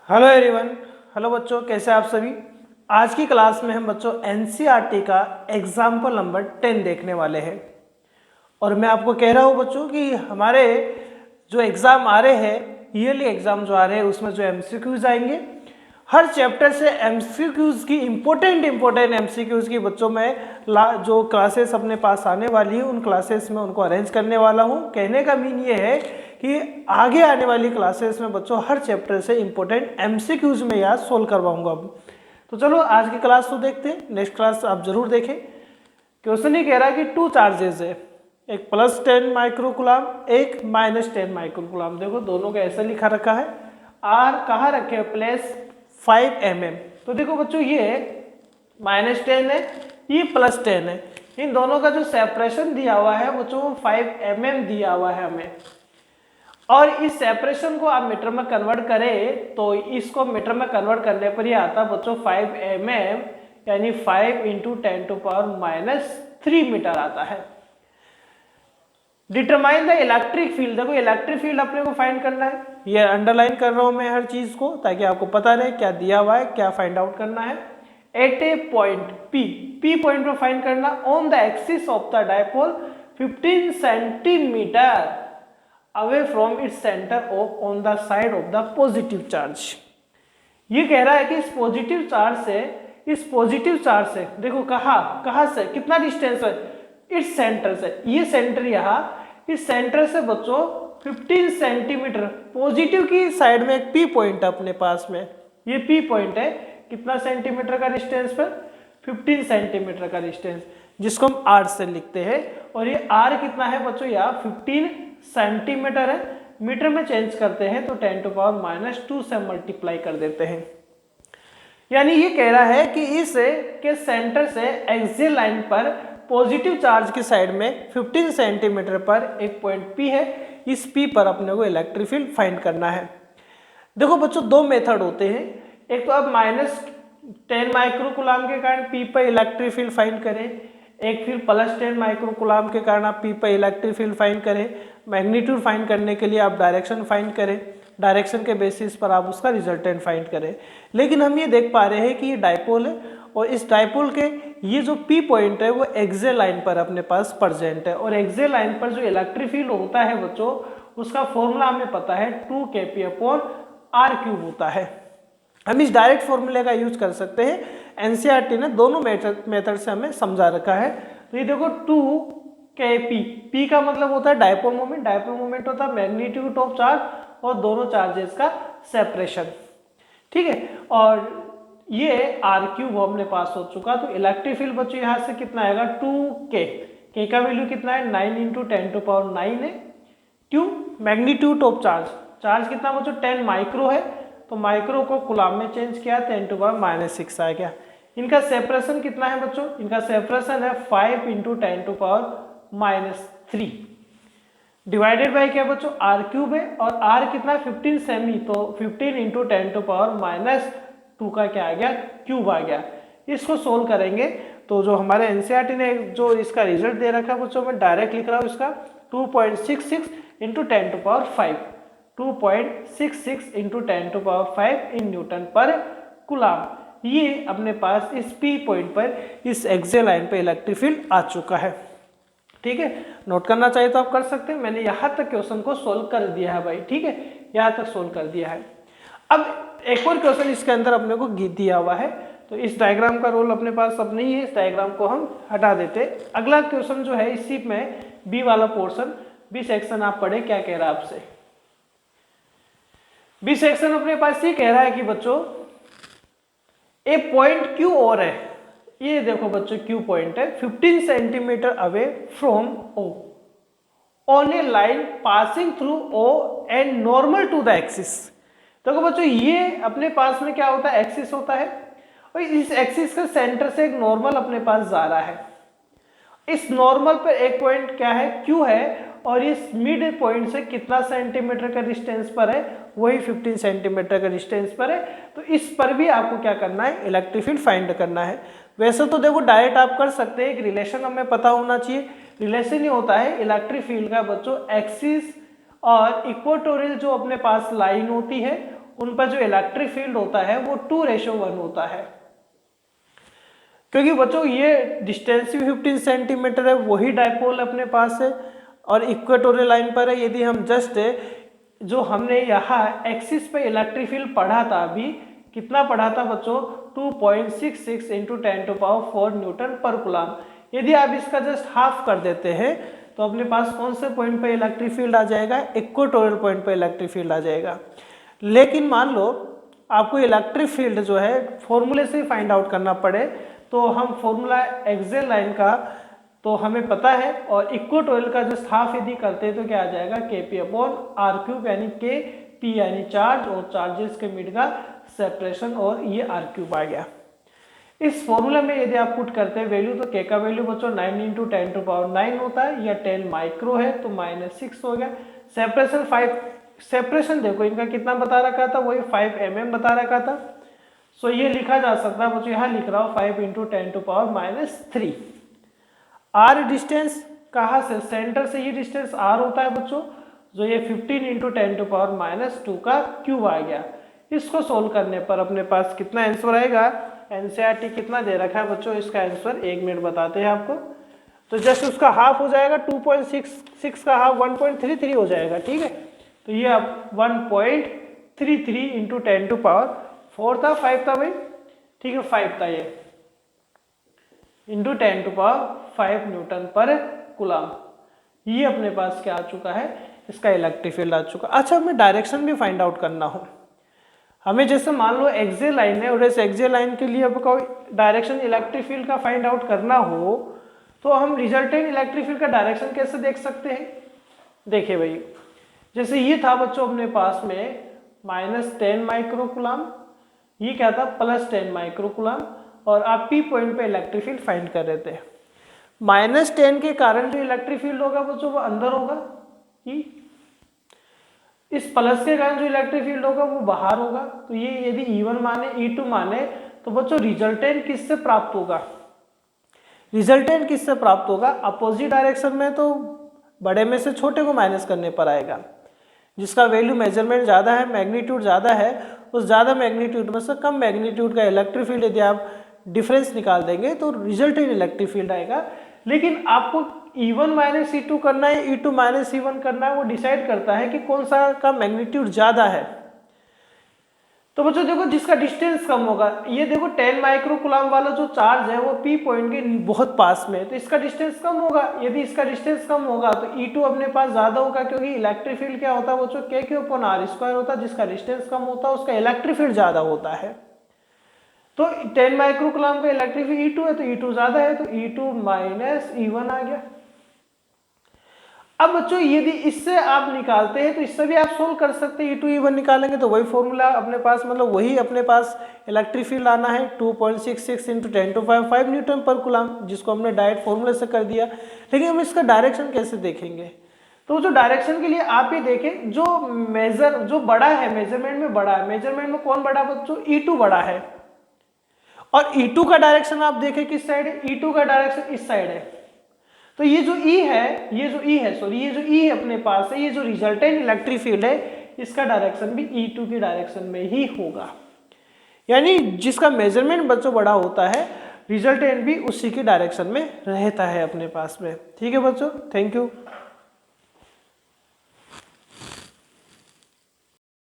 Hello everyone. Hello बच्चों, कैसे आप सभी। आज की क्लास में हम बच्चों एनसीईआरटी का एग्जाम्पल नंबर 10 देखने वाले हैं। और मैं आपको कह रहा हूँ बच्चों कि हमारे जो एग्ज़ाम आ रहे हैं, ईयरली एग्ज़ाम जो आ रहे हैं, उसमें जो एमसीक्यूज आएंगे, हर चैप्टर से एमसीक्यूज की इम्पोर्टेंट एमसीक्यूज की बच्चों में जो क्लासेस अपने पास आने वाली है, उन क्लासेस में उनको अरेंज करने वाला हूँ। कहने का मीन ये है कि आगे आने वाली क्लासेस में बच्चों हर चैप्टर से इम्पोर्टेंट एमसीक्यूज में याद सोल्व करवाऊंगा। अब तो चलो आज की क्लास तो देखते हैं, नेक्स्ट क्लास आप जरूर देखें। क्वेश्चन ही कह रहा है कि 2 चार्जेस है, एक +10 माइक्रोकुलाम, एक -10 माइक्रोकुलाम। देखो दोनों का ऐसा लिखा रखा है, आर कहाँ रखे है, +5 mm। तो देखो बच्चों ये -10 है, ये +10 है, इन दोनों का जो सेपरेशन दिया हुआ है बच्चों वो 5 mm दिया हुआ है हमें। और इस सेपरेशन को आप मीटर में कन्वर्ट करें तो इसको मीटर में कन्वर्ट करने पर ये आता है बच्चों 5 mm, यानी 5 × 10⁻³ मीटर आता है। Determine the electric field. देखो इलेक्ट्रिक फील्ड अपने को फाइंड करना है, ये अंडरलाइन कर रहा हूं मैं हर चीज को ताकि आपको पता रहे क्या दिया हुआ है, क्या फाइंड आउट करना है। एट ए पॉइंट पी पॉइंट पर फाइंड करना on the axis of the dipole 15 centimetre away from its centre of on the side of the positive charge. ये कह रहा है कि इस पॉजिटिव चार्ज से देखो कहाँ से कितना डिस्टेंस है, इस सेंटर से, ये सेंटर यहाँ, इस सेंटर से बच्चों 15 सेंटीमीटर पॉजिटिव की साइड में एक पी पॉइंट है अपने पास में, ये पी पॉइंट है, कितना सेंटीमीटर का डिस्टेंस पर, 15 सेंटीमीटर का डिस्टेंस, जिसको हम आर से लिखते हैं। और ये आर कितना है बच्चों, यहाँ 15 सेंटीमीटर है, मीटर में चेंज करते हैं तो 10⁻² से मल्टीप्लाई कर देते हैं। यानी ये कह रहा है कि इस के सेंटर से एक्सियल लाइन पर पॉजिटिव चार्ज की साइड में 15 सेंटीमीटर पर एक पॉइंट पी है, इस पी पर अपने को इलेक्ट्रिक फील्ड फाइंड करना है। देखो बच्चों दो मेथड होते हैं, एक तो आप -10 माइक्रोकुलाम के कारण पी पर इलेक्ट्रिक फील्ड फाइंड करें, एक फिर +10 माइक्रोकुलाम के कारण आप पी पर इलेक्ट्रिक फील्ड फाइंड करें। मैग्नीट्यूड फाइंड करने के लिए आप डायरेक्शन फाइंड करें, डायरेक्शन के बेसिस पर आप उसका रिजल्टेंट फाइंड करें। लेकिन हम ये देख पा रहे हैं कि ये डायपोल है और इस डायपोल के ये जो पी पॉइंट है वो एक्सियल लाइन पर अपने पास प्रेजेंट है, और एक्सियल लाइन पर जो इलेक्ट्रिक फील्ड होता है बच्चों उसका फॉर्मूला हमें पता है 2kp/r³ होता है। हम इस डायरेक्ट फॉर्मूले का यूज कर सकते हैं, एनसीईआरटी ने दोनों मेथड से हमें समझा रखा है। तो ये देखो 2kp, पी का मतलब होता है डायपोल मोमेंट, डायपोल मोमेंट होता है मैग्नीट्यूड ऑफ चार्ज और दोनों चार्जेस का सेपरेशन, ठीक है। और ये r³ अपने पास हो चुका, तो इलेक्ट्रिक फील्ड बच्चों यहाँ से कितना आएगा 2k, k का वैल्यू कितना है 9 × 10⁻9 है। क्यों, मैग्नीट्यूड ऑफ चार्ज कितना बच्चों 10 माइक्रो है, तो माइक्रो को कुलाम में चेंज किया 10⁻6 आ गया। इनका सेपरेशन कितना है बच्चों, इनका सेपरेशन है 5 × 10⁻³ डिवाइडेड बाय क्या बच्चों r³ है, और r कितना 15 सेमी, तो 15 × 10⁻² का क्या आ गया, क्यूब आ गया। इसको सोल्व करेंगे तो जो हमारे एनसीईआरटी ने जो इसका रिजल्ट दे रखा है बच्चों मैं डायरेक्ट लिख रहा हूँ, इसका 2.66 × 10⁵, 2.66 × 10⁵ इन न्यूटन पर कुलाम। ये अपने पास इस पी पॉइंट पर इस एक्सियल लाइन पर इलेक्ट्रिक फील्ड आ चुका है, ठीक है। नोट करना चाहिए तो आप कर सकते हैं, मैंने यहाँ तक क्वेश्चन को सोल्व कर दिया है भाई, ठीक है, यहाँ तक सोल्व कर दिया है। अब एक और क्वेश्चन इसके अंदर अपने को दिया हुआ है, तो इस डायग्राम का रोल अपने पास अब नहीं है, इस डायग्राम को हम हटा देते। अगला क्वेश्चन जो है इसी में बी वाला पोर्शन, बी सेक्शन आप पढ़े क्या कह रहा है आपसे। बी सेक्शन अपने पास ये कह रहा है कि बच्चों ए पॉइंट क्यू और है, ये देखो बच्चों क्यू पॉइंट है 15 centimetre away from O on A line passing through O and normal to the axis. देखो बच्चों ये अपने पास में क्या होता है, एक्सिस होता है, और इस एक्सिस का सेंटर से एक नॉर्मल अपने पास जा रहा है। इस नॉर्मल पर एक पॉइंट क्या है, क्यू है, और इस मिड पॉइंट से कितना सेंटीमीटर का डिस्टेंस पर है, वही 15 सेंटीमीटर का डिस्टेंस पर है। तो इस पर भी आपको क्या करना है, इलेक्ट्रिक फील्ड फाइंड करना है। वैसे तो देखो डायरेक्ट आप कर सकते हैं, एक रिलेशन हमें पता होना चाहिए। रिलेशन ही होता है इलेक्ट्रिक फील्ड का बच्चों एक्सिस और इक्वेटोरियल जो अपने पास लाइन होती है उन पर जो इलेक्ट्रिक फील्ड होता है वो 2:1 होता है। क्योंकि बच्चों ये डिस्टेंस भी 15 सेंटीमीटर है, वही डायपोल अपने पास है और इक्वेटोरियल लाइन पर है। यदि हम जस्ट जो हमने यहाँ एक्सिस पे इलेक्ट्रिक फील्ड पढ़ा था अभी, कितना पढ़ा था बच्चों, 2.66 इंटू 10⁴ न्यूटन पर कूलम। यदि आप इसका जस्ट हाफ कर देते हैं तो अपने पास कौन से पॉइंट पे इलेक्ट्रिक फील्ड आ जाएगा, इक्वेटोरियल पॉइंट पे इलेक्ट्रिक फील्ड आ जाएगा। लेकिन मान लो आपको इलेक्ट्रिक फील्ड जो है फॉर्मूले से फाइंड आउट करना पड़े, तो हम फॉर्मूला एक्सियल लाइन का तो हमें पता है, और इक्वेटोरियल का जस्ट हाफ यदि करते हैं तो क्या आ जाएगा, Kp/r³ यानी Kp यानी चार्ज और चार्जेस के मिड का सेपरेशन, और ये r³ आ गया। इस फॉर्मूला में यदि आप पुट करते हैं वैल्यू, तो K का वैल्यू बच्चों 9 इंटू 10⁹ होता है, या 10 माइक्रो है तो -6 हो गया। सेपरेशन 5, सेपरेशन देखो इनका कितना बता रखा था, वही 5 mm बता रखा था। सो ये लिखा जा सकता है बच्चों, यहाँ लिख रहा हूँ 5 इंटू 10⁻³ r डिस्टेंस कहाँ से, सेंटर से ये डिस्टेंस r होता है बच्चों, जो ये 15 इंटू 10⁻² का क्यूब आ गया। इसको सोल्व करने पर अपने पास कितना आंसर आएगा, एनसीईआरटी कितना दे रखा है बच्चों, इसका आंसर 1 मिनट बताते हैं आपको। तो जस्ट उसका हाफ हो जाएगा, 2.66 का हाफ 1.33 हो जाएगा, ठीक है। तो ये अब 1.33 इंटू 10⁴ था, 5 था भाई, ठीक है 5 था ये, इंटू 10⁵ न्यूटन पर कूलम। ये अपने पास क्या आ चुका है, इसका इलेक्ट्रिक फील्ड आ चुका। अच्छा, हमें डायरेक्शन भी फाइंड आउट करना हो, हमें जैसे मान लो एक्सियल लाइन है और इस एक्सियल लाइन के लिए अब कोई डायरेक्शन इलेक्ट्रिक फील्ड का फाइंड आउट करना हो, तो हम रिजल्टेंट इलेक्ट्रिक फील्ड का डायरेक्शन कैसे देख सकते हैं। देखिए भाई, जैसे ये था बच्चों अपने पास में -10 माइक्रो कूलम, ये क्या था +10 माइक्रो कूलम, और आप पी पॉइंट पे इलेक्ट्रिक फील्ड फाइंड कर रहे थे। -10 के कारण जो इलेक्ट्रिक फील्ड होगा बच्चों वो अंदर होगा, इस प्लस के कारण जो इलेक्ट्रिक फील्ड होगा वो बाहर होगा। तो ये यदि E1 माने E2 माने, तो बच्चों रिजल्टेंट किससे प्राप्त होगा, रिजल्टेंट किससे प्राप्त होगा, अपोजिट डायरेक्शन में तो बड़े में से छोटे को माइनस करने पर आएगा। जिसका वैल्यू मेजरमेंट ज़्यादा है, मैग्नीट्यूड ज़्यादा है, उस ज़्यादा मैग्नीट्यूड में से कम मैग्नीट्यूड का इलेक्ट्रिक फील्ड यदि आप डिफरेंस निकाल देंगे तो रिजल्टेंट इलेक्ट्रिक फील्ड आएगा। लेकिन आपको E1 माइनस E2 करना है, E2 माइनस E1 करना है, वो डिसाइड करता है कि कौन सा का मैग्नीट्यूड ज़्यादा है। तो बच्चों देखो, जिसका डिस्टेंस कम होगा, ये देखो 10 माइक्रो कूलम वाला जो चार्ज है वो पी पॉइंट के बहुत पास में है, तो इसका डिस्टेंस कम होगा। यदि इसका डिस्टेंस कम होगा तो E2 अपने पास ज्यादा होगा, क्योंकि इलेक्ट्रिक फील्ड क्या होता है बच्चों, K/r² होता है। जिसका डिस्टेंस कम होता है उसका इलेक्ट्रिक फील्ड ज्यादा होता है। तो 10 माइक्रो कूलम का इलेक्ट्रिक फील्ड E2 है तो E2 ज्यादा है, तो E2 माइनस E1 आ गया। अब बच्चों यदि इससे आप निकालते हैं तो इससे भी आप सोल्व कर सकते हैं, E2 E1 निकालेंगे तो वही फॉर्मूला अपने पास, मतलब वही अपने पास इलेक्ट्रिक फील्ड आना है 2.66 इंटू 10⁵ न्यूटन पर कूलम, जिसको हमने डायरेक्ट फॉर्मूले से कर दिया। लेकिन हम इसका डायरेक्शन कैसे देखेंगे, तो जो डायरेक्शन के लिए आप ये देखें, जो बड़ा है मेजरमेंट में बड़ा है, मेजरमेंट में कौन बड़ा बच्चों, E2 बड़ा है, और E2 का डायरेक्शन आप देखें किस साइड है, E2 का डायरेक्शन इस साइड है। तो ये जो E है, ये जो E अपने पास है, ये जो रिजल्टेंट इलेक्ट्रिक फील्ड है, इसका डायरेक्शन भी E2 की डायरेक्शन में ही होगा। यानी जिसका मेजरमेंट बच्चों बड़ा होता है, रिजल्टेंट भी उसी की डायरेक्शन में रहता है अपने पास में। ठीक है बच्चों, थैंक यू।